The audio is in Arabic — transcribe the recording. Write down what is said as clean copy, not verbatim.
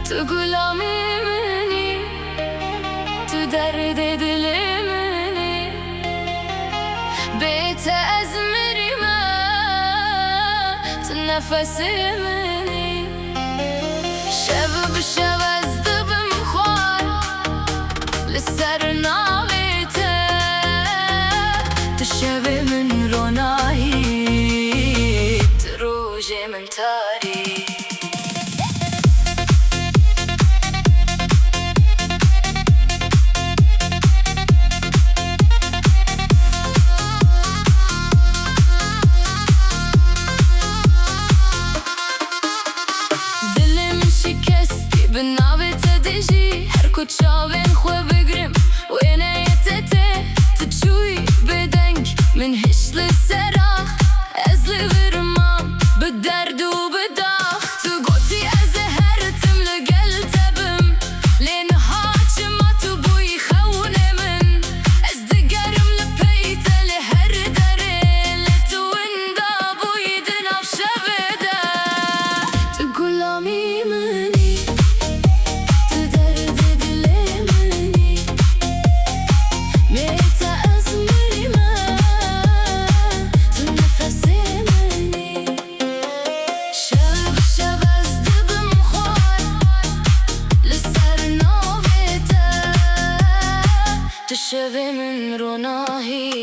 تو غلامی منی، تو درد دل منی، بیت از مریمه تو نفس منی. شب به شب از دبم خوار لسر ناویته، تو شب من رونایی، تو روج من تاری. بنابت دجی هر کجاوین خو بگرم و اینایته تو چوی بدنگ من هشل سراخ از لورمام به درد و به داغ. تو گوتی از هر تم لگل تبم لین هاچ ما تو بوی خونه من از دگرم لپیت لهر دره لتو اندا بوی دناف شبده. تو غلامی منی، تو شب من رونایی.